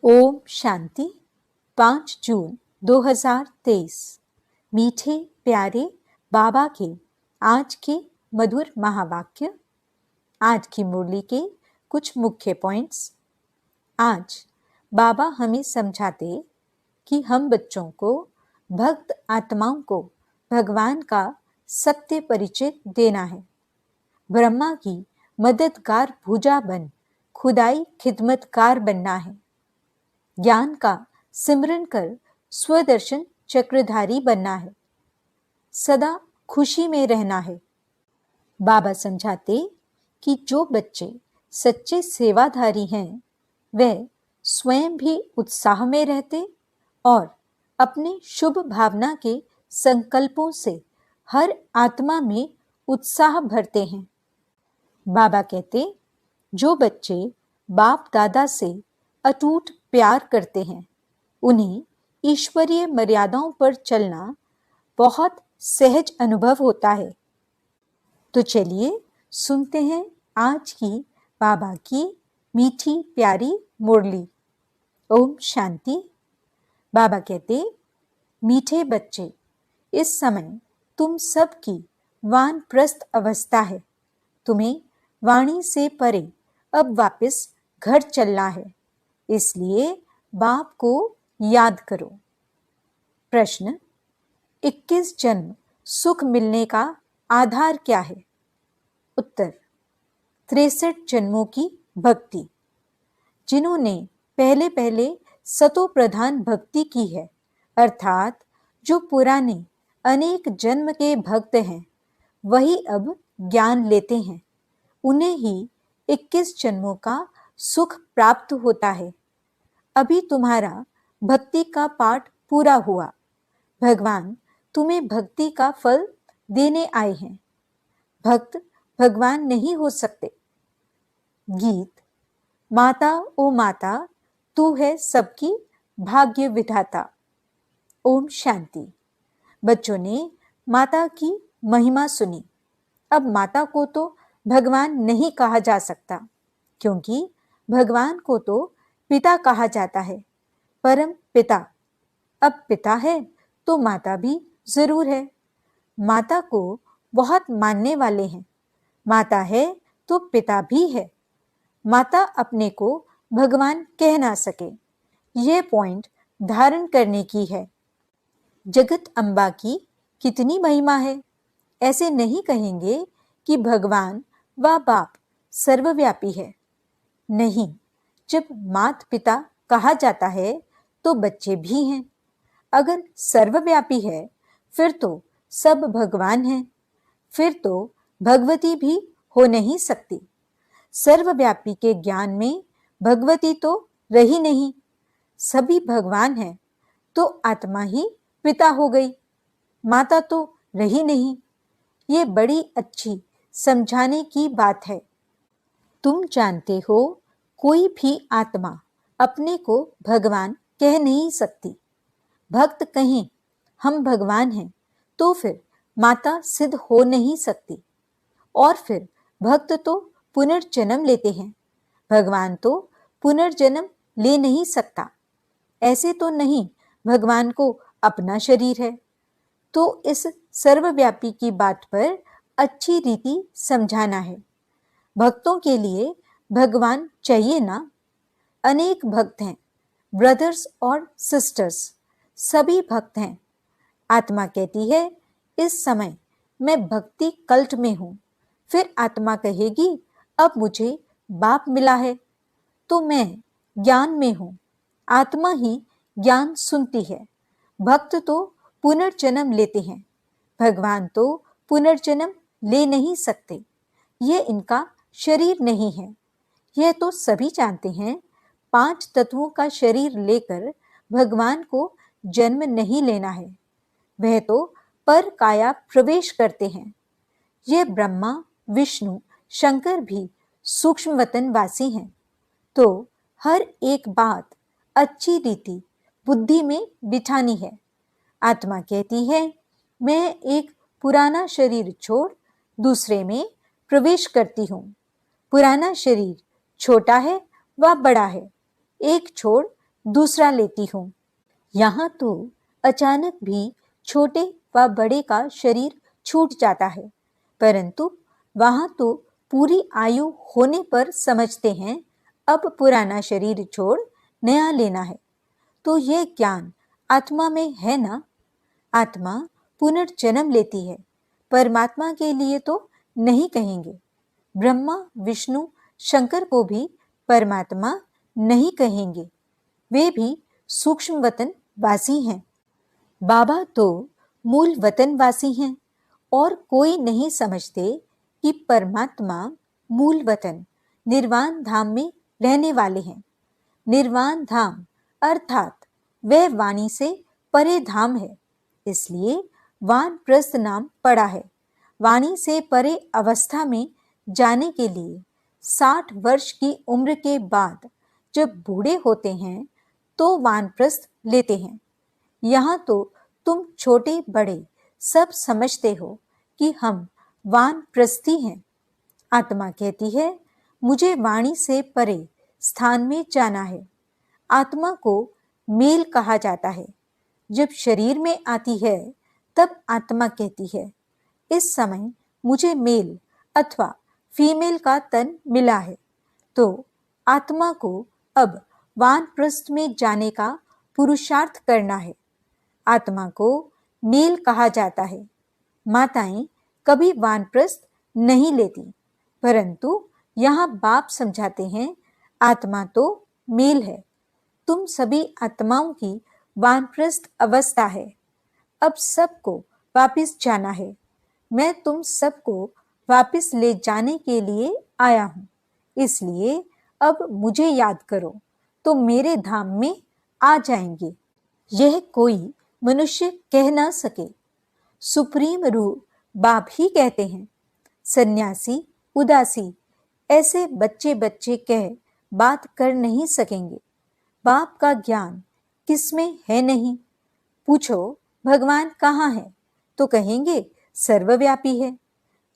ओम शांति। 5 जून 2023। मीठे प्यारे बाबा के आज के मधुर महावाक्य। आज की मुरली के कुछ मुख्य पॉइंट्स। आज बाबा हमें समझाते कि हम बच्चों को, भक्त आत्माओं को भगवान का सत्य परिचय देना है। ब्रह्मा की मददगार भुजा बन खुदाई खिदमतकार बनना है। ज्ञान का सिमरन कर स्वदर्शन चक्रधारी बनना है। सदा खुशी में रहना है। बाबा समझाते कि जो बच्चे सच्चे सेवाधारी हैं वह स्वयं भी उत्साह में रहते और अपने शुभ भावना के संकल्पों से हर आत्मा में उत्साह भरते हैं। बाबा कहते, जो बच्चे बाप दादा से अटूट प्यार करते हैं उन्हें ईश्वरीय मर्यादाओं पर चलना बहुत सहज अनुभव होता है। तो चलिए सुनते हैं आज की बाबा की मीठी प्यारी मुरली। ओम शांति। बाबा कहते, मीठे बच्चे, इस समय तुम सबकी वानप्रस्थ अवस्था है। तुम्हें वाणी से परे अब वापस घर चलना है, इसलिए बाप को याद करो। प्रश्न, 21 जन्म सुख मिलने का आधार क्या है? उत्तर, 63 जन्मों की भक्ति। जिन्होंने पहले पहले सतो प्रधान भक्ति की है, अर्थात जो पुराने अनेक जन्म के भक्त हैं, वही अब ज्ञान लेते हैं। उन्हें ही 21 जन्मों का सुख प्राप्त होता है। अभी तुम्हारा भक्ति का पाठ पूरा हुआ। भगवान तुम्हें भक्ति का फल देने आए हैं। भक्त भगवान नहीं हो सकते। गीत। माता ओ माता, तू है सबकी भाग्य विधाता। ओम शांति। बच्चों ने माता की महिमा सुनी। अब माता को तो भगवान नहीं कहा जा सकता, क्योंकि भगवान को तो पिता कहा जाता है, परम पिता। अब पिता है तो माता भी जरूर है। माता को बहुत मानने वाले हैं। माता है तो पिता भी है। माता अपने को भगवान कह ना सके, यह पॉइंट धारण करने की है। जगत अम्बा की कितनी महिमा है। ऐसे नहीं कहेंगे कि भगवान व बाप सर्वव्यापी है। नहीं, जब माता पिता कहा जाता है तो बच्चे भी हैं। अगर सर्वव्यापी है फिर तो सब भगवान हैं। फिर तो भगवती भी हो नहीं सकती। सर्वव्यापी के ज्ञान में भगवती तो रही नहीं। सभी भगवान हैं तो आत्मा ही पिता हो गई, माता तो रही नहीं। ये बड़ी अच्छी समझाने की बात है। तुम जानते हो, कोई भी आत्मा अपने को भगवान कह नहीं सकती। भक्त कहें हम भगवान हैं तो फिर माता सिद्ध हो नहीं सकती। और फिर भक्त तो पुनर्जन्म लेते हैं। भगवान तो पुनर्जन्म ले नहीं सकता। ऐसे तो नहीं भगवान को अपना शरीर है। तो इस सर्वव्यापी की बात पर अच्छी रीति समझाना है। भक्तों के लिए भगवान चाहिए ना। अनेक भक्त हैं, ब्रदर्स और सिस्टर्स, सभी भक्त हैं। आत्मा कहती है, इस समय मैं भक्ति कल्ट में हूं। फिर आत्मा कहेगी, अब मुझे बाप मिला है तो मैं ज्ञान में हूं। आत्मा ही ज्ञान सुनती है। भक्त तो पुनर्जन्म लेते हैं। भगवान तो पुनर्जन्म ले नहीं सकते। ये इनका शरीर नहीं है। यह तो सभी जानते हैं। 5 तत्वों का शरीर लेकर भगवान को जन्म नहीं लेना है। वह तो पर काया प्रवेश करते हैं। यह ब्रह्मा, विष्णु, शंकर भी सूक्ष्म वतन वासी हैं। तो हर एक बात अच्छी रीति बुद्धि में बिठानी है। आत्मा कहती है, मैं एक पुराना शरीर छोड़ दूसरे में प्रवेश करती हूँ। पुराना शरीर छोटा है व बड़ा है। एक छोड़ दूसरा लेती हूँ। यहाँ तो अचानक भी छोटे व बड़े का शरीर छूट जाता है, परंतु वहाँ तो पूरी आयु होने पर समझते हैं अब पुराना शरीर छोड़ नया लेना है। तो यह ज्ञान आत्मा में है ना। आत्मा पुनर्जन्म लेती है, परमात्मा के लिए तो नहीं कहेंगे। ब्रह्मा विष्णु शंकर को भी परमात्मा नहीं कहेंगे, वे भी सूक्ष्म वतन वासी हैं। बाबा तो मूल वतन वासी हैं और कोई नहीं समझते कि परमात्मा मूल वतन निर्वाण धाम में रहने वाले हैं। निर्वाण धाम अर्थात वह वाणी से परे धाम है, इसलिए वानप्रस्थ नाम पड़ा है। वाणी से परे अवस्था में जाने के लिए 60 वर्ष की उम्र के बाद जब बूढ़े होते हैं तो वानप्रस्थ लेते हैं। यहाँ तो तुम छोटे बड़े सब समझते हो कि हम वानप्रस्थी हैं। आत्मा कहती है मुझे वाणी से परे स्थान में जाना है। आत्मा को मेल कहा जाता है। जब शरीर में आती है तब आत्मा कहती है इस समय मुझे मेल अथवा फीमेल का तन मिला है। तो आत्मा को अब वानप्रस्थ में जाने का पुरुषार्थ करना है। आत्मा को मेल कहा जाता है। माताएं कभी वानप्रस्थ नहीं लेती, परंतु यहाँ बाप समझाते हैं आत्मा तो मेल है। तुम सभी आत्माओं की वानप्रस्थ अवस्था है। अब सबको वापिस जाना है। मैं तुम सबको वापिस ले जाने के लिए आया हूँ, इसलिए अब मुझे याद करो तो मेरे धाम में आ जाएंगे। यह कोई मनुष्य कह ना सके। सुप्रीम रूह बाप ही कहते हैं। सन्यासी उदासी ऐसे बच्चे बच्चे कह बात कर नहीं सकेंगे। बाप का ज्ञान किसमें है नहीं। पूछो भगवान कहाँ है तो कहेंगे सर्वव्यापी है।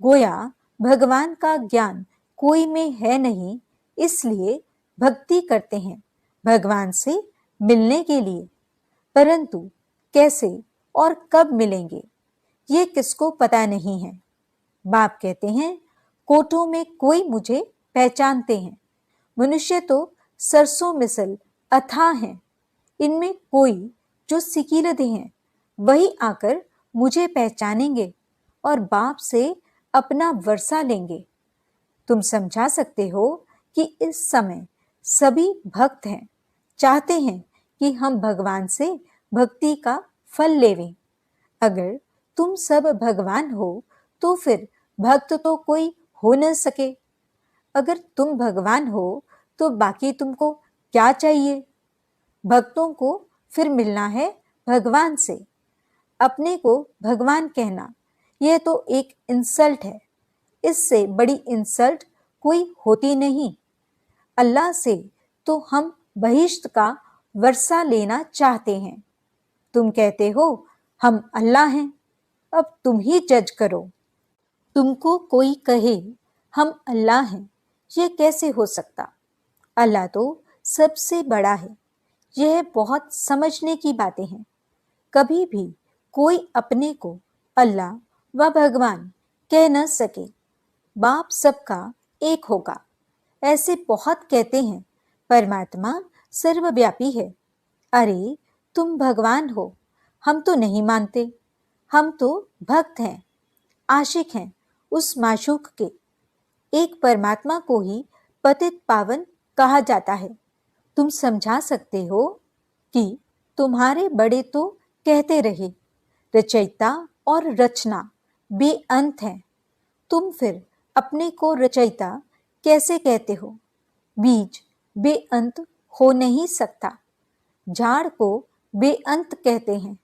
गोया भगवान का ज्ञान कोई में है नहीं, इसलिए भक्ति करते हैं भगवान से मिलने के लिए, परंतु कैसे और कब मिलेंगे ये किसको पता नहीं है। बाप कहते हैं कोटों में कोई मुझे पहचानते हैं। मनुष्य तो सरसों मिसल अथाह हैं, इनमें कोई जो सिकीलधे हैं वही आकर मुझे पहचानेंगे और बाप से अपना वर्षा लेंगे। तुम समझा सकते हो कि इस समय सभी भक्त हैं, चाहते हैं कि हम भगवान से भक्ति का फल लेवें। अगर तुम सब भगवान हो तो फिर भक्त तो कोई हो न सके। अगर तुम भगवान हो तो बाकी तुमको क्या चाहिए। भक्तों को फिर मिलना है भगवान से। अपने को भगवान कहना यह तो एक इंसल्ट है। इससे बड़ी इंसल्ट कोई होती नहीं। अल्लाह से तो हम बहिश्त का वर्षा लेना चाहते हैं। तुम कहते हो हम अल्लाह हैं, अब तुम ही जज करो। तुमको कोई कहे हम अल्लाह हैं, यह कैसे हो सकता। अल्लाह तो सबसे बड़ा है। यह बहुत समझने की बातें हैं। कभी भी कोई अपने को अल्लाह व भगवान कह न सके। बाप सबका एक होगा। ऐसे बहुत कहते हैं परमात्मा सर्वव्यापी है। अरे तुम भगवान हो, हम तो नहीं मानते। हम तो भक्त हैं, आशिक हैं उस माशूक के। एक परमात्मा को ही पतित पावन कहा जाता है। तुम समझा सकते हो कि तुम्हारे बड़े तो कहते रहे रचयिता और रचना बेअंत है। तुम फिर अपने को रचयिता कैसे कहते हो। बीज बेअंत हो नहीं सकता। झाड़ को बेअंत कहते हैं।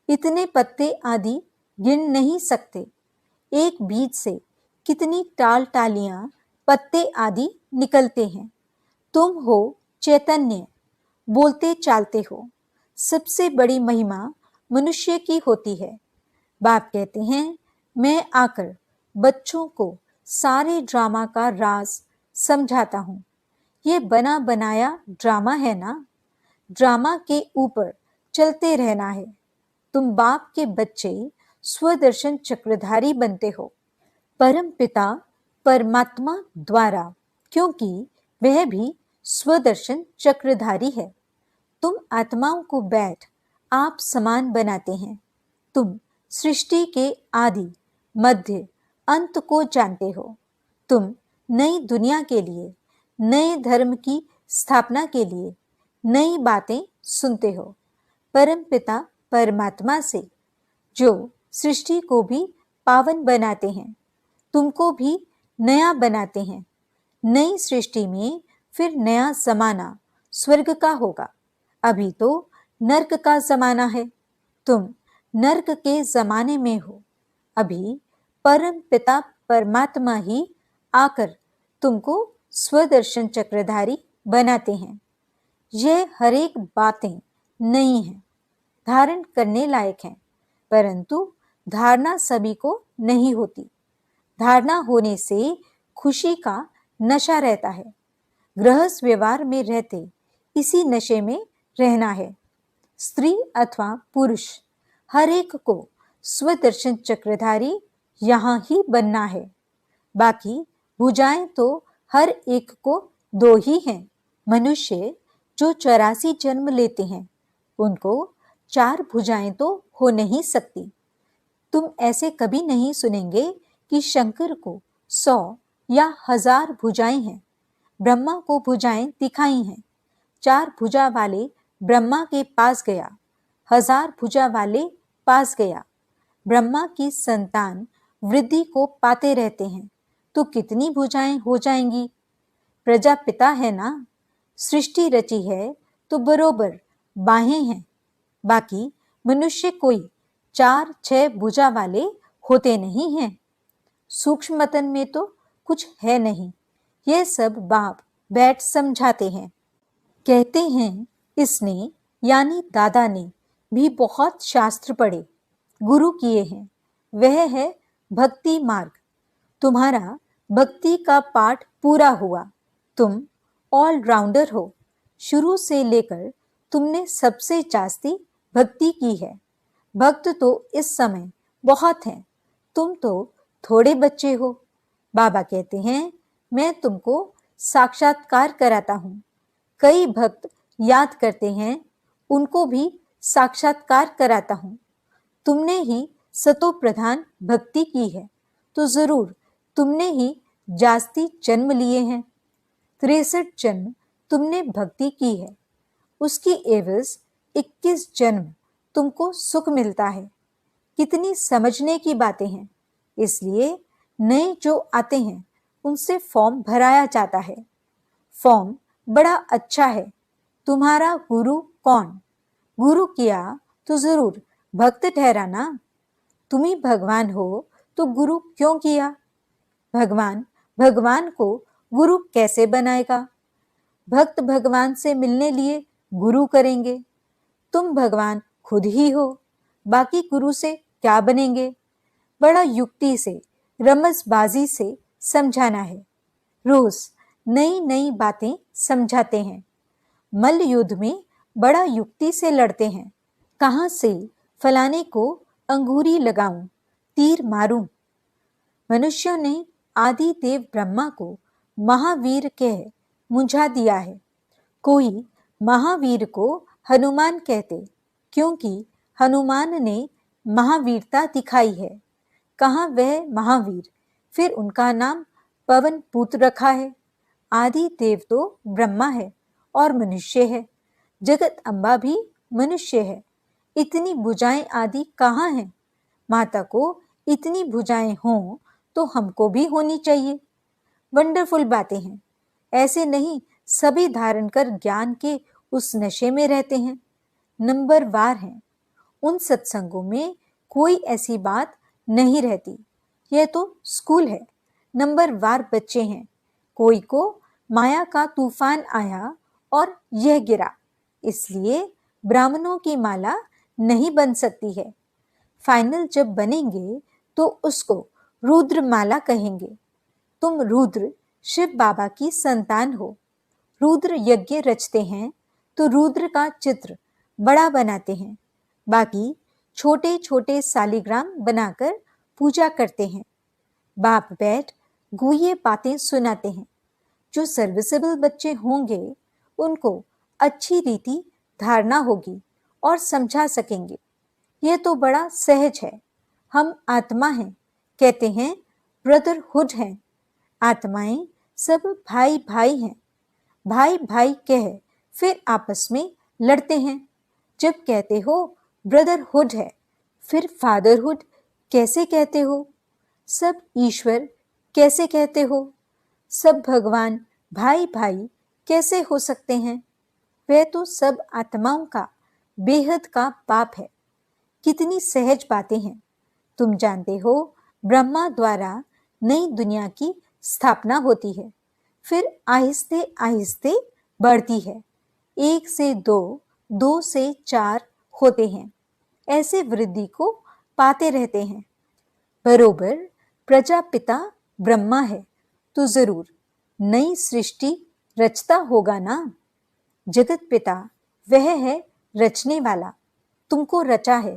इतने पत्ते आदि गिन नहीं सकते। एक बीज से कितनी टाल टालियां पत्ते आदि निकलते हैं। तुम हो चैतन्य, बोलते चालते हो। सबसे बड़ी महिमा मनुष्य की होती है। बाप कहते हैं मैं आकर बच्चों को सारे ड्रामा का राज समझाता हूँ। ये बना बनाया ड्रामा है ना। ड्रामा के ऊपर चलते रहना है। तुम बाप के बच्चे स्वदर्शन चक्रधारी बनते हो परम पिता परमात्मा द्वारा, क्योंकि वह भी स्वदर्शन चक्रधारी है। तुम आत्माओं को बैठ आप समान बनाते हैं। तुम सृष्टि के आदि मध्य अंत को जानते हो। तुम नई दुनिया के लिए, नए धर्म की स्थापना के लिए नई बातें सुनते हो परम पिता परमात्मा से, जो सृष्टि को भी पावन बनाते हैं, तुमको भी नया बनाते हैं। नई सृष्टि में फिर नया जमाना स्वर्ग का होगा। अभी तो नर्क का जमाना है। तुम नर्क के जमाने में हो। अभी परम पिता परमात्मा ही आकर तुमको स्वदर्शन चक्रधारी बनाते हैं। यह हर एक बातें नई हैं, धारण करने लायक हैं, परंतु धारणा सभी को नहीं होती। धारणा होने से खुशी का नशा रहता है। गृहस्थ व्यवहार में रहते इसी नशे में रहना है। स्त्री अथवा पुरुष हर एक को स्वदर्शन चक्रधारी यहाँ ही बनना है। बाकी भुजाएं तो हर एक को दो ही हैं। मनुष्य जो 84 जन्म लेते हैं उनको 4 भुजाएं तो हो नहीं सकती। तुम ऐसे कभी नहीं सुनेंगे कि शंकर को 100 या 1000 भुजाएं हैं। ब्रह्मा को भुजाएं दिखाई हैं। 4 भुजा वाले ब्रह्मा के पास गया, 1000 भुजा वाले पास गया। ब्रह्मा की संतान वृद्धि को पाते रहते हैं तो कितनी भुजाएं हो जाएंगी। प्रजापिता है ना, सृष्टि रची है तो बरोबर बाहें हैं। बाकी मनुष्य कोई 4-6 भुजा वाले होते नहीं हैं। सूक्ष्मतन में तो कुछ है नहीं। यह सब बाप बैठ समझाते हैं। कहते हैं इसने यानी दादा ने भी बहुत शास्त्र पढ़े, गुरु किए हैं। वह है भक्ति मार्ग। तुम्हारा भक्ति का पाठ पूरा हुआ। तुम ऑलराउंडर हो। शुरू से लेकर तुमने सबसे जास्ती भक्ति की है। भक्त तो इस समय बहुत हैं। तुम तो थोड़े बच्चे हो। बाबा कहते हैं मैं तुमको साक्षात्कार कराता हूँ। कई भक्त याद करते हैं, उनको भी साक्षात्कार कराता हूँ। तुमने ही सतो प्रधान भक्ति की है तो जरूर तुमने ही जास्ती जन्म लिए हैं। 63 जन्म तुमने भक्ति की है, उसकी एवज 21 जन्म तुमको सुख मिलता है। कितनी समझने की बातें हैं। इसलिए नए जो आते हैं उनसे फॉर्म भराया जाता है। फॉर्म बड़ा अच्छा है। तुम्हारा गुरु कौन? गुरु किया तो जरूर भक्त ठहरा ना। तुम ही भगवान हो तो गुरु क्यों किया? भगवान भगवान को गुरु कैसे बनाएगा? भक्त भगवान से मिलने लिए गुरु करेंगे। तुम भगवान खुद ही हो, बाकी गुरु से क्या बनेंगे? बड़ा युक्ति से, रमजबाजी से समझाना है। रोज नई नई बातें समझाते हैं। मल्ल युद्ध में बड़ा युक्ति से लड़ते हैं। कहां से फलाने को अंगूरी लगाऊं, तीर मारूं। मनुष्यों ने आदि देव ब्रह्मा को महावीर कह मुझा दिया है। कोई महावीर को हनुमान कहते, क्योंकि हनुमान ने महावीरता दिखाई है। कहाँ वह महावीर? फिर उनका नाम पवन पुत्र रखा है। आदि देव तो ब्रह्मा है और मनुष्य है। जगत अम्बा भी मनुष्य है। इतनी भुजाएं आदि कहाँ हैं? माता को इतनी भुजाएं हों तो हमको भी होनी चाहिए। वंडरफुल बातें हैं। ऐसे नहीं सभी धारण कर ज्ञान के उस नशे में रहते हैं। नंबर वार हैं। उन सत्संगों में कोई ऐसी बात नहीं रहती। यह तो स्कूल है। नंबर वार बच्चे हैं। कोई को माया का तूफान आया और यह गिरा, इसलिए ब्राह्मणों की माला नहीं बन सकती है। फाइनल जब बनेंगे तो उसको रुद्र माला कहेंगे। तुम रुद्र शिव बाबा की संतान हो। रुद्र यज्ञ रचते हैं तो रुद्र का चित्र बड़ा बनाते हैं, बाकी छोटे छोटे सालिग्राम बनाकर पूजा करते हैं। बाप बैठ गुह्य बातें सुनाते हैं। जो सर्विसेबल बच्चे होंगे उनको अच्छी रीति धारणा होगी और समझा सकेंगे। यह तो बड़ा सहज है। हम आत्मा हैं, कहते हैं ब्रदरहुड है। आत्माएं सब भाई भाई हैं। भाई भाई कह फिर आपस में लड़ते हैं। जब कहते हो ब्रदरहुड है, फिर फादरहुड कैसे कहते हो? सब ईश्वर कैसे कहते हो? सब भगवान भाई भाई कैसे हो सकते हैं? वह तो सब आत्माओं का बेहद का पाप है। कितनी सहज बातें हैं। तुम जानते हो, ब्रह्मा द्वारा नई दुनिया की स्थापना होती है, फिर आहिस्ते आहिस्ते बढ़ती है। 1 से 2, 2 से 4 होते हैं। ऐसे वृद्धि को पाते रहते हैं। बरोबर प्रजापिता ब्रह्मा है तो जरूर नई सृष्टि रचता होगा ना। जगत पिता वह है रचने वाला, तुमको रचा है।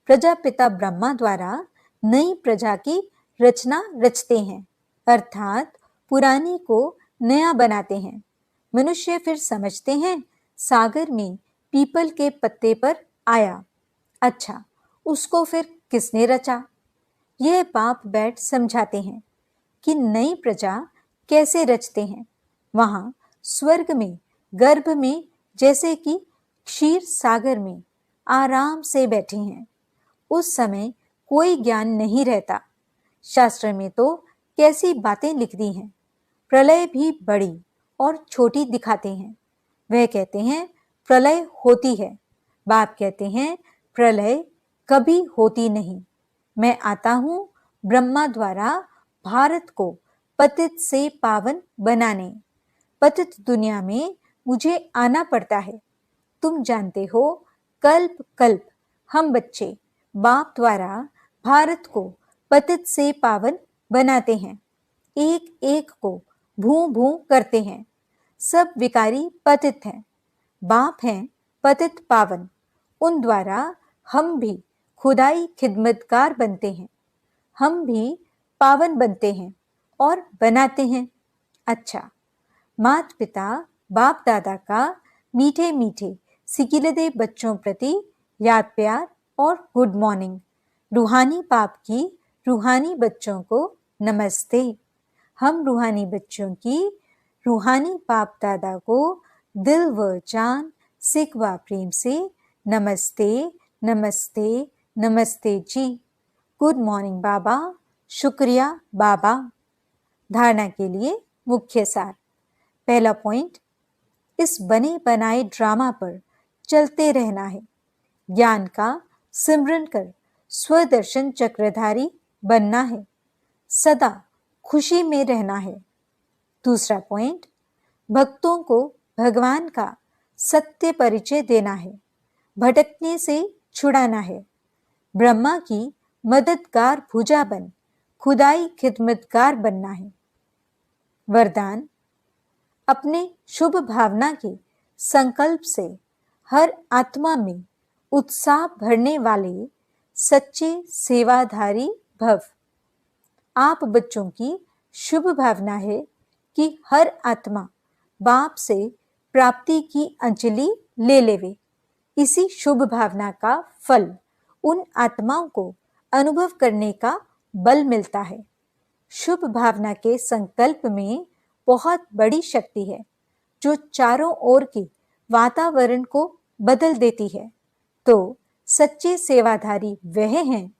प्रजापिता ब्रह्मा द्वारा नई प्रजा की रचना रचते हैं, अर्थात पुरानी को नया बनाते हैं। मनुष्य फिर समझते हैं सागर में पीपल के पत्ते पर आया। अच्छा, उसको फिर किसने रचा? यह बाप बैठ समझाते हैं कि नई प्रजा कैसे रचते हैं। वहां स्वर्ग में गर्भ में जैसे कि क्षीर सागर में आराम से बैठे हैं। उस समय कोई ज्ञान नहीं रहता। शास्त्र में तो कैसी बातें लिख दी हैं। प्रलय भी बड़ी और छोटी दिखाते हैं। वह कहते हैं प्रलय होती है, बाप कहते हैं प्रलय कभी होती नहीं। मैं आता हूं ब्रह्मा द्वारा भारत को पतित से पावन बनाने। पतित दुनिया में मुझे आना पड़ता है। तुम जानते हो, कल्प कल्प हम बच्चे बाप द्वारा भारत को पतित से पावन बनाते हैं। एक एक को भू भू करते हैं। सब विकारी पतित हैं। बाप हैं पतित पावन। उन द्वारा हम भी खुदाई खिदमतगार बनते हैं। हम भी पावन बनते हैं और बनाते हैं। अच्छा, माता पिता बाप दादा का मीठे मीठे सिकिलदे बच्चों प्रति याद प्यार और गुड मॉर्निंग। रूहानी बाप की रूहानी बच्चों को नमस्ते। हम रूहानी बच्चों की रूहानी बाप दादा को दिल व जान सिकवा प्रेम से नमस्ते नमस्ते नमस्ते जी। गुड मॉर्निंग बाबा। शुक्रिया बाबा। धारणा के लिए मुख्य सार। पहला पॉइंट, इस बने बनाए ड्रामा पर चलते रहना है। ज्ञान का सिमरन कर स्वदर्शन चक्रधारी बनना है। सदा खुशी में रहना है। दूसरा पॉइंट, भक्तों को भगवान का सत्य परिचय देना है। भटकने से छुड़ाना है। ब्रह्मा की मददगार भुजा बन खुदाई खिदमतगार बनना है। वरदान, अपने शुभ भावना के संकल्प से हर आत्मा में उत्साह भरने वाले सच्चे सेवाधारी भव। आप बच्चों की शुभ भावना है कि हर आत्मा बाप से प्राप्ति की अंजलि ले लेवे। इसी शुभ भावना का फल उन आत्माओं को अनुभव करने का बल मिलता है। शुभ भावना के संकल्प में बहुत बड़ी शक्ति है जो चारों ओर के वातावरण को बदल देती है। तो सच्चे सेवाधारी वह हैं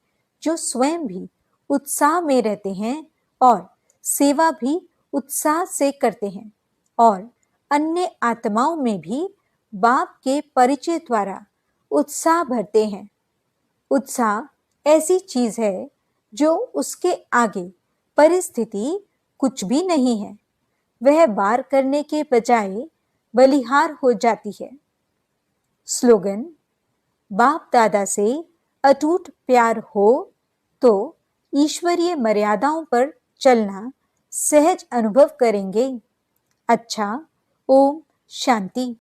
जो स्वयं भी उत्साह में रहते हैं और सेवा भी उत्साह से करते हैं और अन्य आत्माओं में भी बाप के परिचय द्वारा उत्साह भरते हैं। उत्साह ऐसी चीज है जो उसके आगे परिस्थिति कुछ भी नहीं है। वह वार करने के बजाय बलिहार हो जाती है। स्लोगन, बाप दादा से अटूट प्यार हो तो ईश्वरीय मर्यादाओं पर चलना सहज अनुभव करेंगे। अच्छा, ओम शांति।